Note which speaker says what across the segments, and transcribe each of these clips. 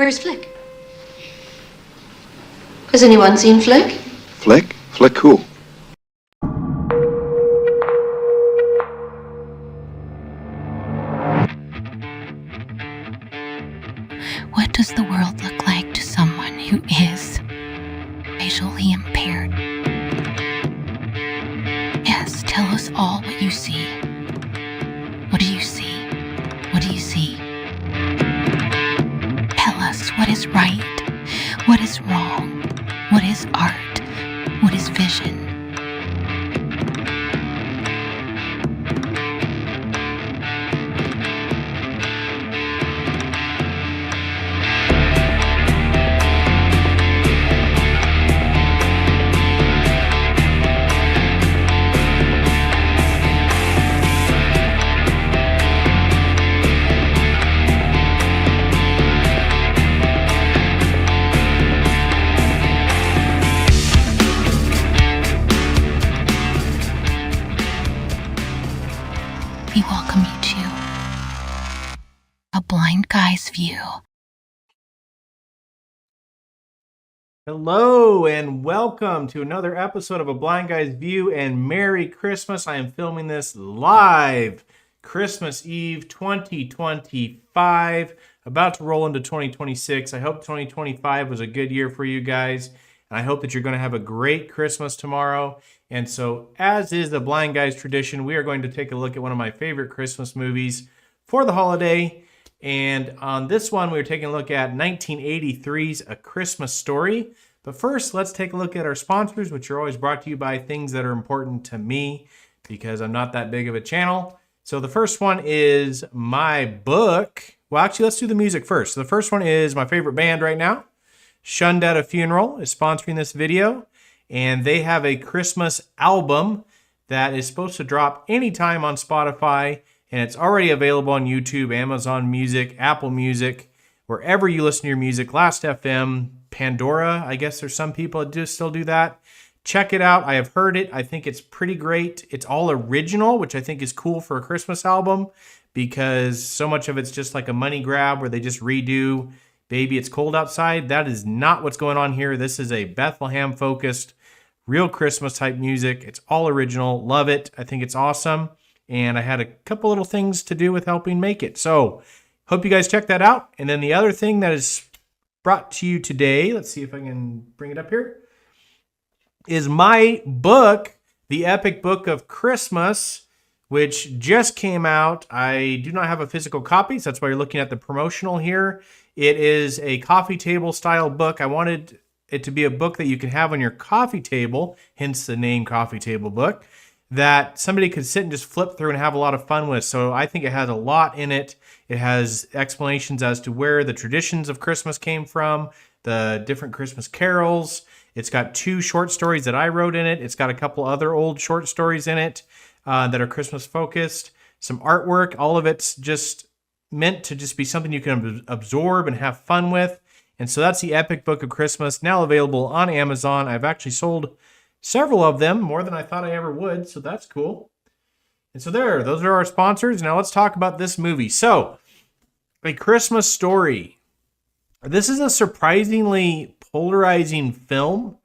Speaker 1: Where's Flick? Has anyone seen Flick?
Speaker 2: Flick? Flick who?
Speaker 3: What does the world look like to someone who is visually impaired? Yes, tell us all what you see. What do you see? What do you see? Tell us what is right, what is wrong, what is art, what is vision. We welcome you to A Blind Guy's View.
Speaker 4: Hello and welcome to another episode of A Blind Guy's View, and Merry Christmas. I am filming this live Christmas Eve 2025, about to roll into 2026. I hope 2025 was a good year for you guys, and I hope that you're going to have a great Christmas tomorrow. And so, as is the Blind Guy's tradition, we are going to take a look at one of my favorite Christmas movies for the holiday. And on this one, we're taking a look at 1983's A Christmas Story. But first, let's take a look at our sponsors, which are always brought to you by things that are important to me, because I'm not that big of a channel. So the first one is my book. Well, actually, let's do the music first. So the first one is my favorite band right now. Shunned at a Funeral is sponsoring this video. And they have a Christmas album that is supposed to drop anytime on Spotify. And it's already available on YouTube, Amazon Music, Apple Music, wherever you listen to your music. Last.fm, Pandora, I guess there's some people that do still do that. Check it out. I have heard it. I think it's pretty great. It's all original, which I think is cool for a Christmas album, because so much of it's just like a money grab where they just redo Baby It's Cold Outside. That is not what's going on here. This is a Bethlehem-focused, real Christmas type music. It's all original. Love it. I think it's awesome. And I had a couple little things to do with helping make it. So hope you guys check that out. And then the other thing that is brought to you today, let's see if I can bring it up here, is my book, The Epic Book of Christmas, which just came out. I do not have a physical copy, so that's why you're looking at the promotional here. It is a coffee table style book. I wanted it to be a book that you can have on your coffee table, hence the name Coffee Table Book, that somebody could sit and just flip through and have a lot of fun with. So I think it has a lot in it. It has explanations as to where the traditions of Christmas came from, the different Christmas carols. It's got 2 short stories that I wrote in it. It's got a couple other old short stories in it that are Christmas focused, some artwork. All of it's just meant to just be something you can absorb and have fun with. And so that's the Epic Book of Christmas, now available on Amazon. I've actually sold several of them, more than I thought I ever would, so that's cool. And so those are our sponsors. Now let's talk about this movie. So, A Christmas Story. This is a surprisingly polarizing film,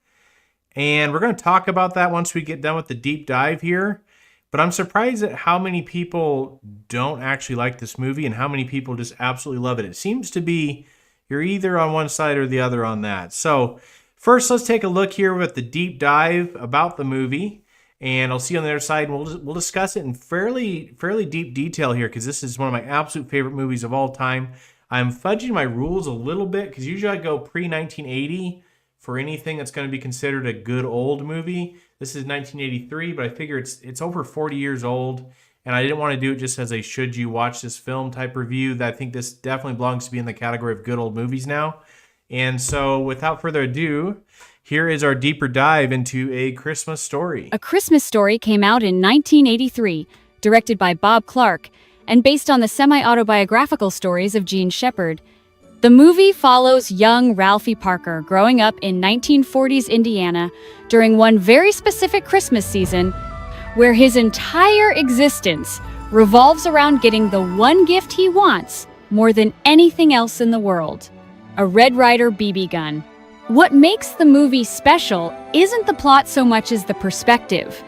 Speaker 4: and we're going to talk about that once we get done with the deep dive here. But I'm surprised at how many people don't actually like this movie and how many people just absolutely love it. It seems to be you're either on one side or the other on that. So first, let's take a look here with the deep dive about the movie. And I'll see you on the other side. And we'll discuss it in fairly deep detail here, because this is one of my absolute favorite movies of all time. I'm fudging my rules a little bit, because usually I go pre-1980 for anything that's going to be considered a good old movie. This is 1983, but I figure it's over 40 years old, and I didn't want to do it just as a should you watch this film type review. I think this definitely belongs to be in the category of good old movies now. And so without further ado, here is our deeper dive into A Christmas Story.
Speaker 5: A Christmas Story came out in 1983, directed by Bob Clark, and based on the semi-autobiographical stories of Gene Shepard. The movie follows young Ralphie Parker growing up in 1940s Indiana during one very specific Christmas season, where his entire existence revolves around getting the one gift he wants more than anything else in the world: a Red Ryder BB gun. What makes the movie special isn't the plot so much as the perspective.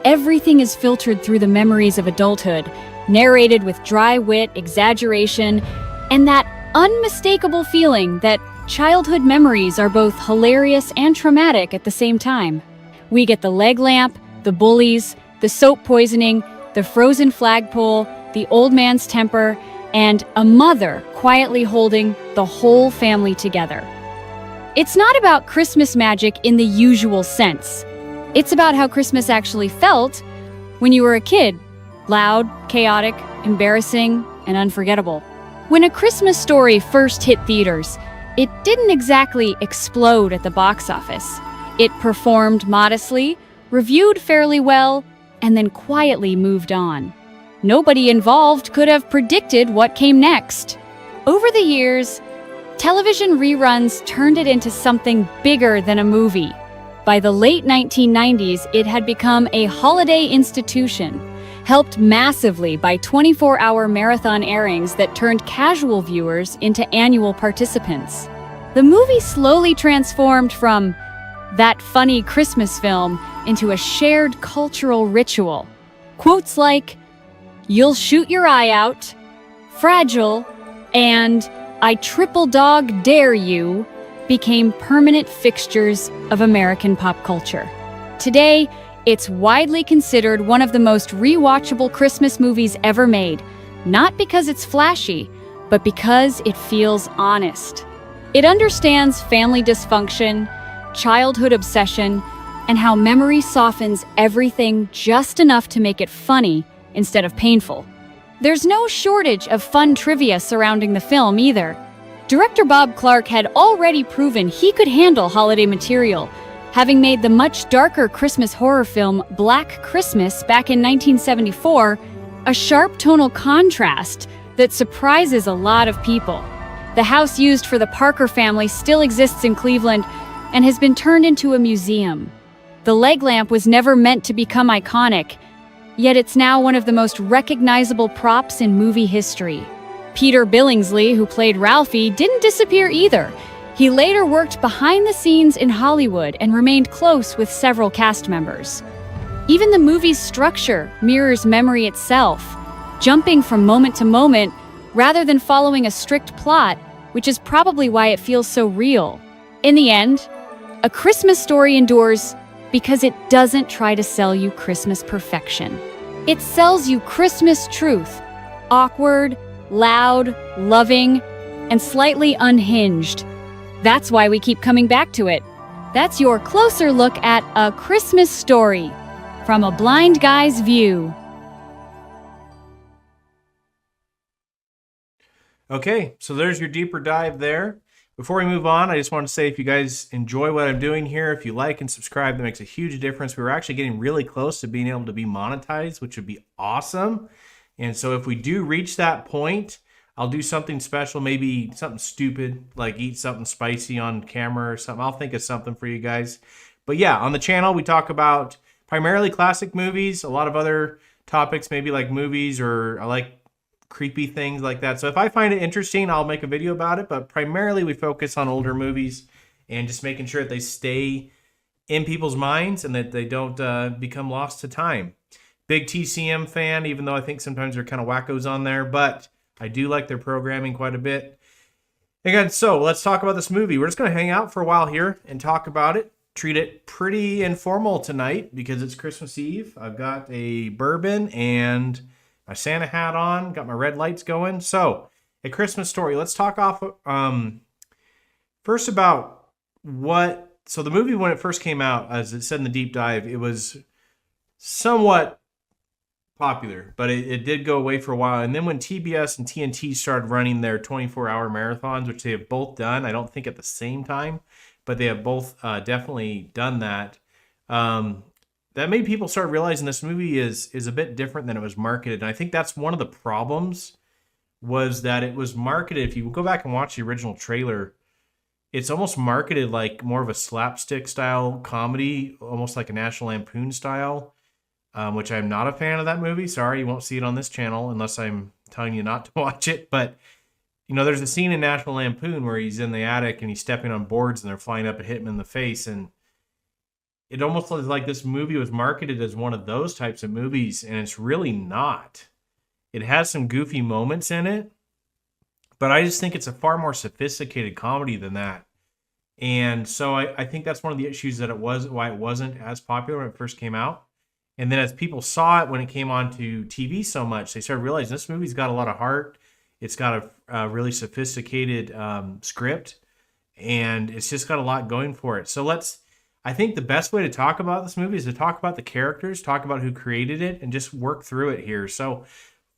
Speaker 5: Everything is filtered through the memories of adulthood, narrated with dry wit, exaggeration, and that unmistakable feeling that childhood memories are both hilarious and traumatic at the same time. We get the leg lamp, the bullies, the soap poisoning, the frozen flagpole, the old man's temper, and a mother quietly holding the whole family together. It's not about Christmas magic in the usual sense. It's about how Christmas actually felt when you were a kid. Loud, chaotic, embarrassing, and unforgettable. When A Christmas Story first hit theaters, it didn't exactly explode at the box office. It performed modestly, reviewed fairly well, and then quietly moved on. Nobody involved could have predicted what came next. Over the years, television reruns turned it into something bigger than a movie. By the late 1990s, it had become a holiday institution, helped massively by 24-hour marathon airings that turned casual viewers into annual participants. The movie slowly transformed from that funny Christmas film into a shared cultural ritual. Quotes like, "You'll shoot your eye out," "Fragile," and "I triple dog dare you" became permanent fixtures of American pop culture. Today, it's widely considered one of the most rewatchable Christmas movies ever made, not because it's flashy, but because it feels honest. It understands family dysfunction, childhood obsession, and how memory softens everything just enough to make it funny instead of painful. There's no shortage of fun trivia surrounding the film either. Director Bob Clark had already proven he could handle holiday material, having made the much darker Christmas horror film Black Christmas back in 1974, a sharp tonal contrast that surprises a lot of people. The house used for the Parker family still exists in Cleveland and has been turned into a museum. The leg lamp was never meant to become iconic, yet it's now one of the most recognizable props in movie history. Peter Billingsley, who played Ralphie, didn't disappear either. He later worked behind the scenes in Hollywood and remained close with several cast members. Even the movie's structure mirrors memory itself, jumping from moment to moment rather than following a strict plot, which is probably why it feels so real. In the end, A Christmas Story endures because it doesn't try to sell you Christmas perfection. It sells you Christmas truth, awkward, loud, loving, and slightly unhinged. That's why we keep coming back to it. That's your closer look at A Christmas Story from a blind guy's view.
Speaker 4: Okay, so there's your deeper dive there. Before we move on, I just want to say if you guys enjoy what I'm doing here, if you like and subscribe, that makes a huge difference. We're actually getting really close to being able to be monetized, which would be awesome. And so if we do reach that point, I'll do something special, maybe something stupid, like eat something spicy on camera or something. I'll think of something for you guys. But yeah, on the channel, we talk about primarily classic movies, a lot of other topics, maybe like movies, or I like creepy things like that. So if I find it interesting, I'll make a video about it. But primarily, we focus on older movies and just making sure that they stay in people's minds and that they don't become lost to time. Big TCM fan, even though I think sometimes they're kind of wackos on there, but I do like their programming quite a bit. Again, so let's talk about this movie. We're just going to hang out for a while here and talk about it. Treat it pretty informal tonight because it's Christmas Eve. I've got a bourbon and my Santa hat on, got my red lights going. So, A Christmas Story. Let's talk off first about what... So the movie, when it first came out, as it said in the deep dive, it was somewhat popular, but it did go away for a while. And then when TBS and TNT started running their 24-hour marathons, which they have both done, I don't think at the same time, but they have both definitely done that, that made people start realizing this movie is a bit different than it was marketed. And I think that's one of the problems, was that it was marketed. If you go back and watch the original trailer, it's almost marketed like more of a slapstick style comedy, almost like a National Lampoon style, which I'm not a fan of that movie. Sorry, you won't see it on this channel unless I'm telling you not to watch it. But You know, there's a scene in National Lampoon where he's in the attic and he's stepping on boards and they're flying up and hit him in the face. And it almost looks like this movie was marketed as one of those types of movies, and it's really not. It has some goofy moments in it, but I just think it's a far more sophisticated comedy than that. And so I think that's one of the issues that why it wasn't as popular when it first came out. And then as people saw it when it came onto TV so much, they started realizing this movie's got a lot of heart. It's got a really sophisticated script, and it's just got a lot going for it. So I think the best way to talk about this movie is to talk about the characters, talk about who created it, and just work through it here. So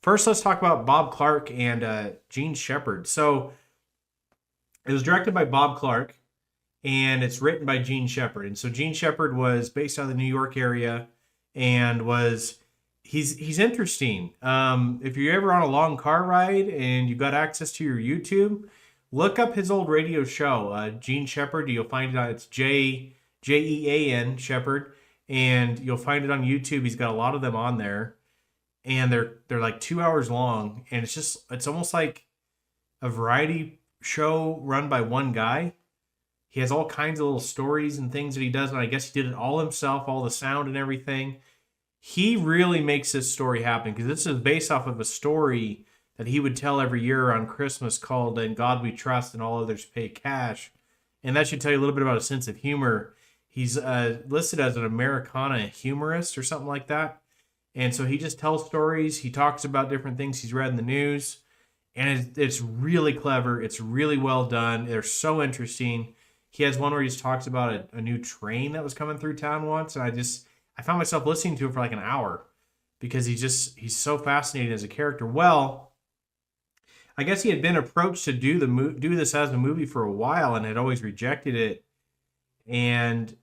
Speaker 4: first, let's talk about Bob Clark and Gene Shepard. So it was directed by Bob Clark, and it's written by Gene Shepard. And so Gene Shepard was based out of the New York area, and he's interesting. If you're ever on a long car ride and you've got access to your YouTube, look up his old radio show, Gene Shepard. You'll find it on, it's Jean Shepard, and you'll find it on YouTube. He's got a lot of them on there, and they're like 2 hours long, and it's almost like a variety show run by one guy. He has all kinds of little stories and things that he does, and I guess he did it all himself, all the sound and everything. He really makes this story happen, because this is based off of a story that he would tell every year on Christmas called "In God We Trust and All Others Pay Cash." And that should tell you a little bit about a sense of humor. He's listed as an Americana humorist or something like that. And so he just tells stories. He talks about different things he's read in the news. And it's really clever. It's really well done. They're so interesting. He has one where he just talks about a new train that was coming through town once. And I found myself listening to him for like an hour, because he's so fascinating as a character. Well, I guess he had been approached to do this as a movie for a while and had always rejected it. And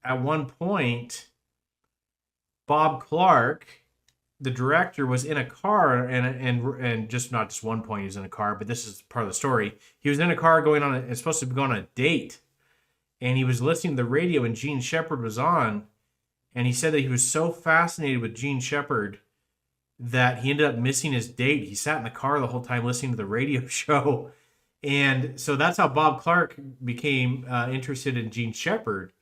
Speaker 4: at one point, Bob Clark, the director, was in a car, and just not just one point he was in a car, but this is part of the story. He was in a car it's supposed to be going on a date, and he was listening to the radio, and Gene Shepard was on, and he said that he was so fascinated with Gene Shepard that he ended up missing his date. He sat in the car the whole time listening to the radio show. And so that's how Bob Clark became interested in Gene Shepard,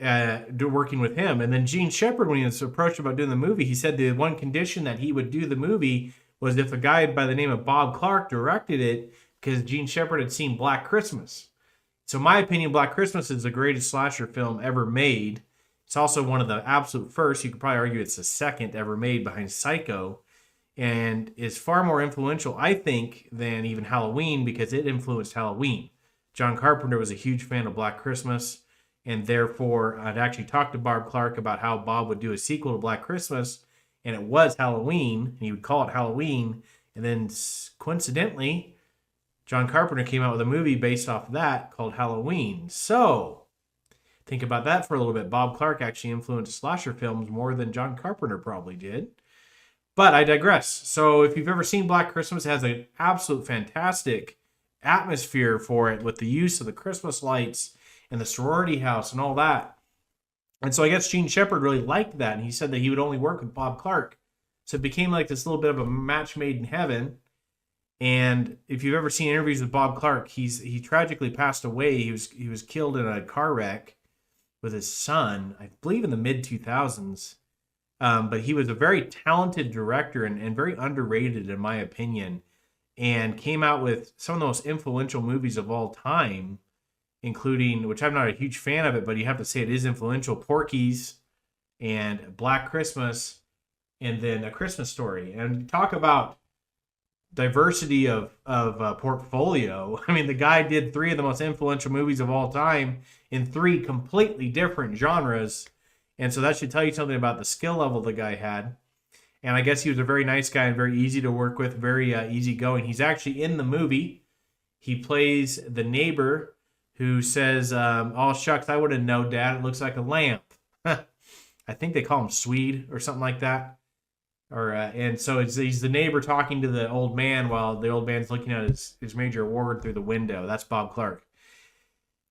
Speaker 4: working with him. And then Gene Shepard, when he was approached about doing the movie, he said the one condition that he would do the movie was if a guy by the name of Bob Clark directed it, because Gene Shepard had seen Black Christmas. So in my opinion, Black Christmas is the greatest slasher film ever made. It's also one of the absolute first. You could probably argue it's the second ever made behind Psycho, and is far more influential, I think, than even Halloween, because it influenced Halloween. John Carpenter was a huge fan of Black Christmas, and therefore I'd actually talked to Bob Clark about how Bob would do a sequel to Black Christmas, and it was Halloween, and he would call it Halloween, and then coincidentally, John Carpenter came out with a movie based off of that called Halloween. So think about that for a little bit. Bob Clark actually influenced slasher films more than John Carpenter probably did. But I digress. So if you've ever seen Black Christmas, it has an absolute fantastic atmosphere for it, with the use of the Christmas lights and the sorority house and all that. And so I guess Gene Shepard really liked that, and he said that he would only work with Bob Clark. So it became like this little bit of a match made in heaven. And if you've ever seen interviews with Bob Clark, he tragically passed away. He was killed in a car wreck with his son, I believe in the mid-2000s. But he was a very talented director and very underrated, in my opinion, and came out with some of the most influential movies of all time, including, which I'm not a huge fan of it, but you have to say it is influential, Porky's and Black Christmas, and then A Christmas Story. And talk about diversity of portfolio. I mean, the guy did 3 of the most influential movies of all time in 3 completely different genres. And so that should tell you something about the skill level the guy had. And I guess he was a very nice guy and very easy to work with, very easygoing. He's actually in the movie. He plays the neighbor who says, "Oh, shucks, I wouldn't know, Dad. It looks like a lamp." I think they call him Swede or something like that. And so he's the neighbor talking to the old man while the old man's looking at his major award through the window. That's Bob Clark.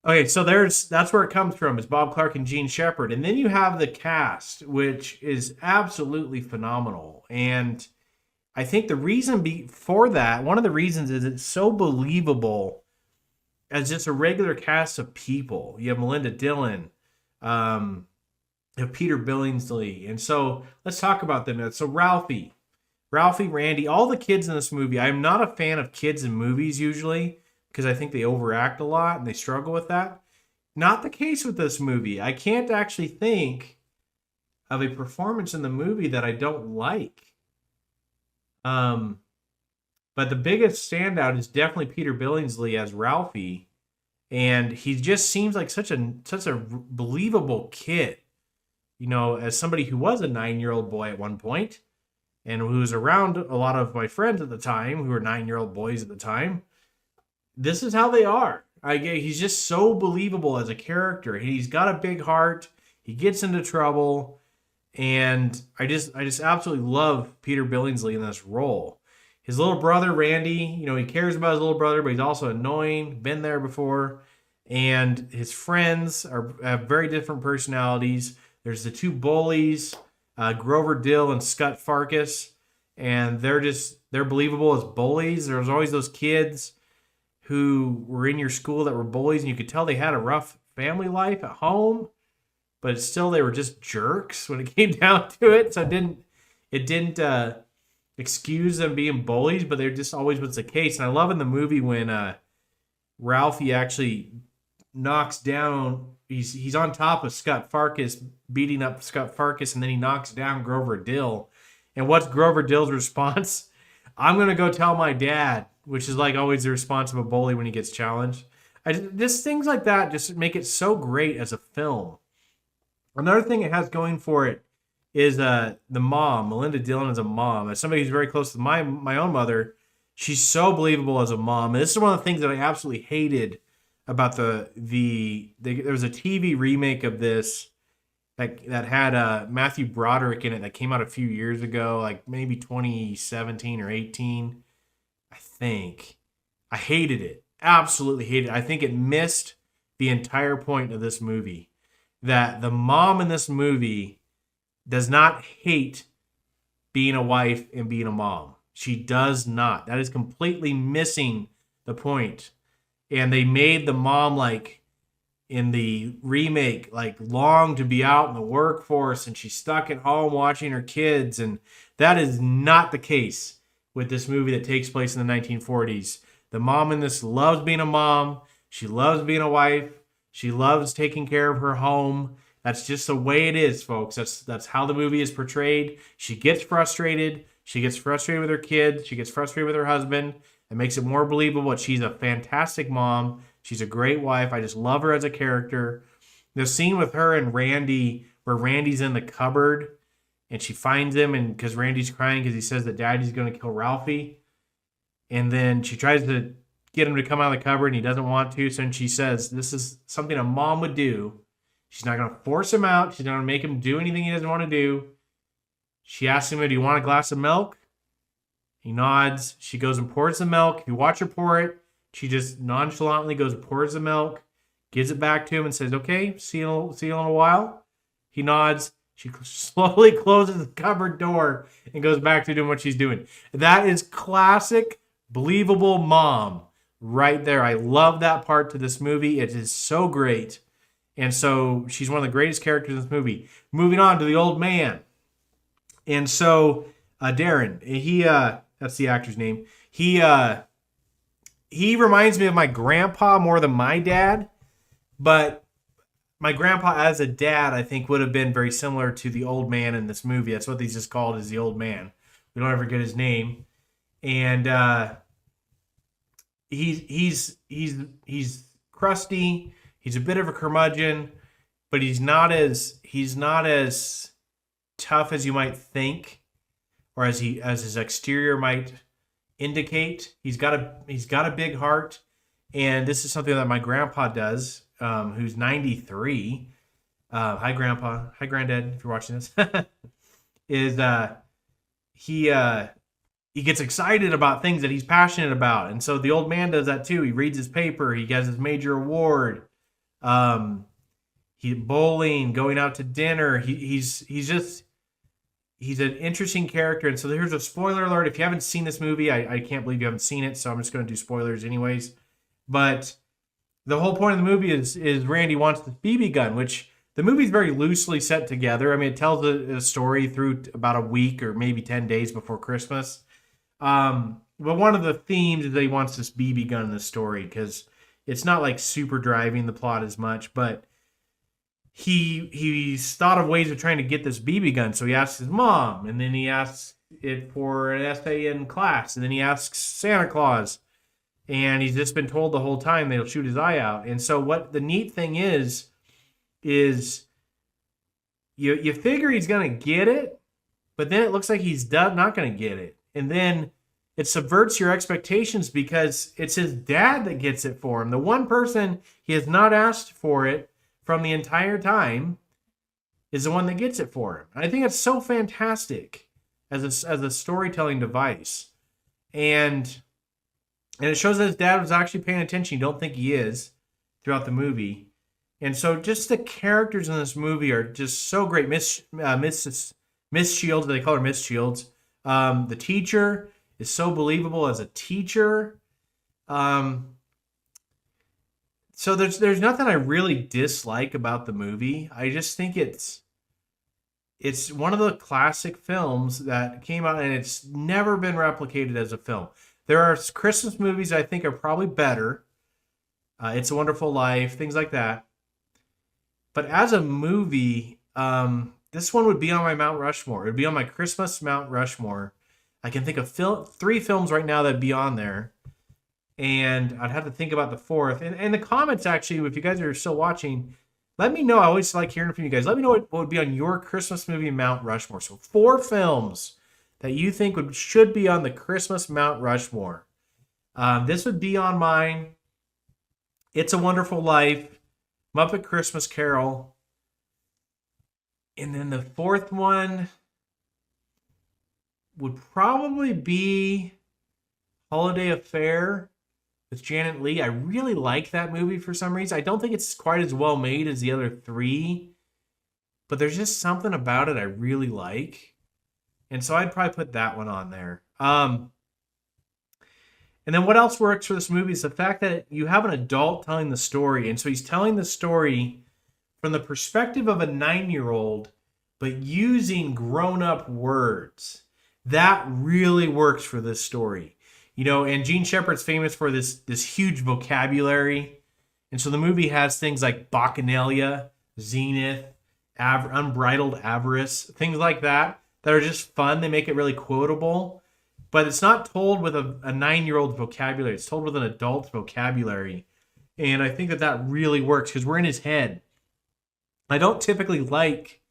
Speaker 4: Okay, so that's where it comes from, is Bob Clark and Gene Shepard. And then you have the cast, which is absolutely phenomenal. And I think the reason for that, one of the reasons is it's so believable as just a regular cast of people. You have Melinda Dillon, you have Peter Billingsley. And so let's talk about them. So Ralphie, Randy, all the kids in this movie. I'm not a fan of kids in movies usually because I think they overact a lot and they struggle with that. Not the case with this movie. I can't actually think of a performance in the movie that I don't like. But the biggest standout is definitely Peter Billingsley as Ralphie, and he just seems like such a believable kid. You know, as somebody who was a 9-year-old boy at one point, and who was around a lot of my friends at the time who were 9-year-old boys at the time, this is how they are. He's just so believable as a character. He's got a big heart. He gets into trouble. And I just absolutely love Peter Billingsley in this role. His little brother, Randy, you know, he cares about his little brother, but he's also annoying, been there before. And his friends have very different personalities. There's the two bullies, Grover Dill and Scut Farkas. And they're believable as bullies. There's always those kids who were in your school that were bullies, and you could tell they had a rough family life at home. But still, they were just jerks when it came down to it. So it didn't excuse them being bullies, but they just always was the case. And I love in the movie when Ralphie actually knocks down. He's on top of Scut Farkas, beating up Scut Farkas, and then he knocks down Grover Dill. And what's Grover Dill's response? I'm gonna go tell my dad, which is like always the response of a bully when he gets challenged. Just things like that just make it so great as a film. Another thing it has going for it is the mom. Melinda Dillon is a mom. As somebody who's very close to my own mother, she's so believable as a mom. And this is one of the things that I absolutely hated about there was a TV remake of this that had Matthew Broderick in it that came out a few years ago, like maybe 2017 or 18, I think. I hated it. Absolutely hated it. I think it missed the entire point of this movie. That the mom in this movie does not hate being a wife and being a mom. She does not. That is completely missing the point. And they made the mom, like, in the remake, like, long to be out in the workforce, and she's stuck at home watching her kids. And that is not the case with this movie that takes place in the 1940s. The mom in this loves being a mom. She loves being a wife. She loves taking care of her home. That's just the way it is, folks. That's how the movie is portrayed. She gets frustrated. She gets frustrated with her kids. She gets frustrated with her husband. It makes it more believable. She's a fantastic mom. She's a great wife. I just love her as a character. The scene with her and Randy, where Randy's in the cupboard and she finds him, and because Randy's crying because he says that Daddy's going to kill Ralphie. And then she tries to get him to come out of the cupboard and he doesn't want to. So then she says, this is something a mom would do. She's not going to force him out. She's not going to make him do anything he doesn't want to do. She asks him, do you want a glass of milk? He nods. She goes and pours the milk. If you watch her pour it, she just nonchalantly goes and pours the milk, gives it back to him and says, okay, see you in a while. He nods. She slowly closes the cupboard door and goes back to doing what she's doing. That is classic, believable mom. Right there. I love that part to this movie. It is so great. And so she's one of the greatest characters in this movie. Moving on to the old man. And so Darren, that's the actor's name. He reminds me of my grandpa more than my dad, but my grandpa as a dad, I think, would have been very similar to the old man in this movie. That's what he's just called, is the old man. We don't ever get his name. And he's crusty. He's a bit of a curmudgeon, but he's not as tough as you might think, or as his exterior might indicate. He's got a big heart, and this is something that my grandpa does, who's 93. Hi, Grandpa. Hi, Granddad. If you're watching this, he gets excited about things that he's passionate about. And so the old man does that too. He reads his paper. He gets his major award. He bowling, going out to dinner. He's he's an interesting character. And so here's a spoiler alert. If you haven't seen this movie, I can't believe you haven't seen it, so I'm just going to do spoilers anyways. But the whole point of the movie is Randy wants the BB gun, which the movie's very loosely set together. I mean, it tells a story through about a week or maybe 10 days before Christmas. But one of the themes is that he wants this BB gun in the story because it's not like super driving the plot as much, but he's thought of ways of trying to get this BB gun. So he asks his mom, and then he asks it for an essay in class, and then he asks Santa Claus, and he's just been told the whole time they'll shoot his eye out. And so what the neat thing is you figure he's going to get it, but then it looks like he's not going to get it. And then it subverts your expectations because it's his dad that gets it for him. The one person he has not asked for it from the entire time is the one that gets it for him. And I think it's so fantastic as a storytelling device. And it shows that his dad was actually paying attention. You don't think he is throughout the movie. And so just the characters in this movie are just so great. Miss Shields, they call her Miss Shields. The teacher is so believable as a teacher. So there's nothing I really dislike about the movie. I just think it's one of the classic films that came out, and it's never been replicated as a film. There are Christmas movies I think are probably better. It's a Wonderful Life, things like that. But as a movie, this one would be on my Mount Rushmore. It would be on my Christmas Mount Rushmore. I can think of 3 films right now that'd be on there. And I'd have to think about the 4th. And the comments, actually, if you guys are still watching, let me know. I always like hearing from you guys. Let me know what would be on your Christmas movie Mount Rushmore. So 4 films that you think should be on the Christmas Mount Rushmore. This would be on mine. It's a Wonderful Life, Muppet Christmas Carol. And then the 4th one would probably be Holiday Affair with Janet Leigh. I really like that movie for some reason. I don't think it's quite as well made as the other 3, but there's just something about it I really like. And so I'd probably put that one on there. And then what else works for this movie is the fact that you have an adult telling the story. And so he's telling the story from the perspective of a 9-year-old, but using grown-up words. That really works for this story. You know, and Gene Shepard's famous for this huge vocabulary. And so the movie has things like bacchanalia, zenith, unbridled avarice, things like that are just fun. They make it really quotable. But it's not told with a 9-year-old vocabulary. It's told with an adult vocabulary. And I think that really works because we're in his head. I don't typically like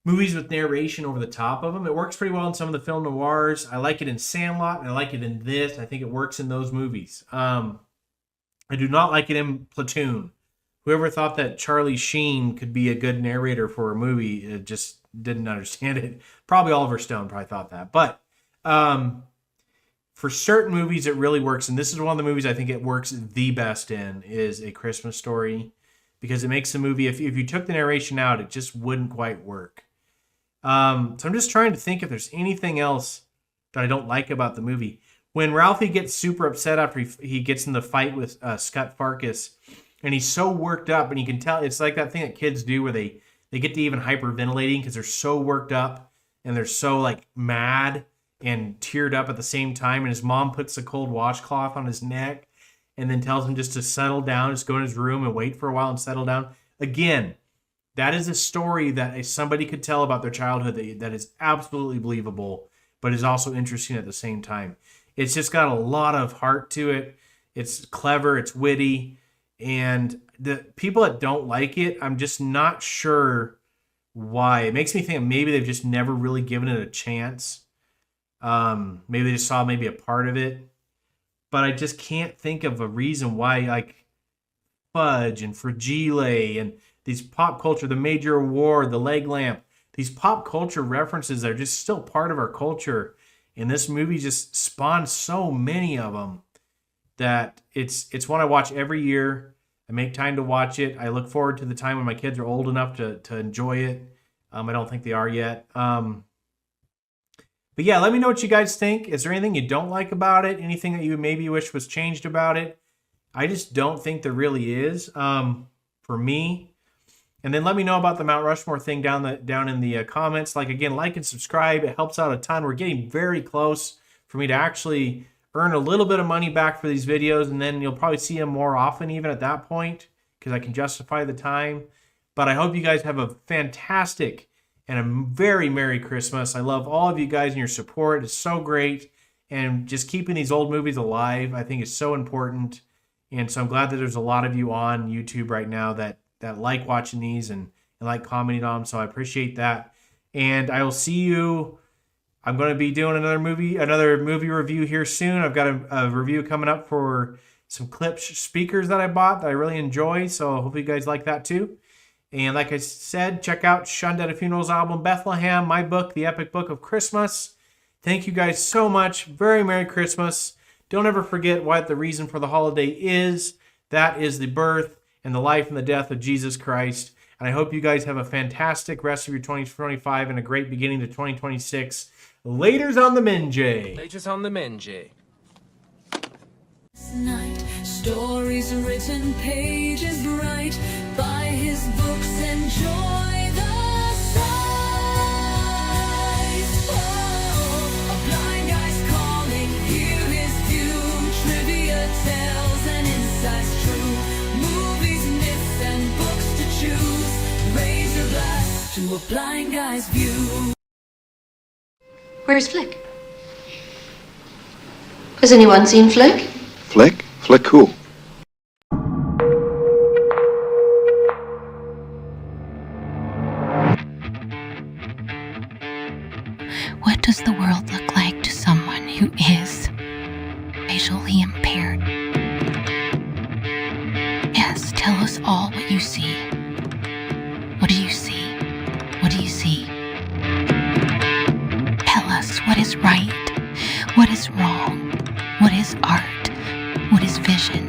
Speaker 4: movies with narration over the top of them. It works pretty well in some of the film noirs. I like it in Sandlot, and I like it in this. I think it works in those movies. I do not like it in Platoon. Whoever thought that Charlie Sheen could be a good narrator for a movie just didn't understand it. Probably Oliver Stone probably thought that. But for certain movies, it really works. And this is one of the movies I think it works the best in is A Christmas Story. Because it makes the movie, if you took the narration out, it just wouldn't quite work. So I'm just trying to think if there's anything else that I don't like about the movie. When Ralphie gets super upset after he gets in the fight with Scott Farkas, and he's so worked up, and you can tell it's like that thing that kids do where they get to even hyperventilating because they're so worked up and they're so like mad and teared up at the same time. And his mom puts a cold washcloth on his neck and then tells him just to settle down, just go in his room and wait for a while and settle down. Again, that is a story that somebody could tell about their childhood that is absolutely believable, but is also interesting at the same time. It's just got a lot of heart to it. It's clever, it's witty, and the people that don't like it, I'm just not sure why. It makes me think maybe they've just never really given it a chance. Maybe they just saw maybe a part of it, but I just can't think of a reason why, like Fudge and Fragile and these pop culture, the Major Award, the leg lamp, these pop culture references are just still part of our culture. And this movie just spawned so many of them that it's one I watch every year. I make time to watch it. I look forward to the time when my kids are old enough to enjoy it. I don't think they are yet. But yeah, let me know what you guys think. Is there anything you don't like about it? Anything that you maybe wish was changed about it? I just don't think there really is for me. And then let me know about the Mount Rushmore thing down in the comments. Like, again, like and subscribe. It helps out a ton. We're getting very close for me to actually earn a little bit of money back for these videos. And then you'll probably see them more often even at that point because I can justify the time. But I hope you guys have a fantastic and a very Merry Christmas. I love all of you guys and your support. It's so great. And just keeping these old movies alive, I think, is so important. And so I'm glad that there's a lot of you on YouTube right now that like watching these and like commenting on them. So I appreciate that. And I will see you. I'm going to be doing another movie review here soon. I've got a review coming up for some Klipsch speakers that I bought that I really enjoy. So hopefully you guys like that too. And like I said, check out Shunned at a Funeral's album, Bethlehem, my book, The Epic Book of Christmas. Thank you guys so much. Very Merry Christmas. Don't ever forget what the reason for the holiday is. That is the birth and the life and the death of Jesus Christ. And I hope you guys have a fantastic rest of your 2025 and a great beginning to 2026. Laters on the Minjay.
Speaker 1: Laters on the Minjay.
Speaker 6: Night, stories written, pages bright, by his books enjoy the sight. Oh, a blind guy's calling, hear his view, trivia tells and insights true, movies, myths and books to choose, raise your glass to a blind guy's view.
Speaker 7: Where's Flick? Has anyone seen Flick?
Speaker 2: Flick? Flick who?
Speaker 3: What does the world look like to someone who is visually impaired? Yes, tell us all what you see. What do you see? What do you see? Tell us what is right, what is wrong, what is art, what is vision.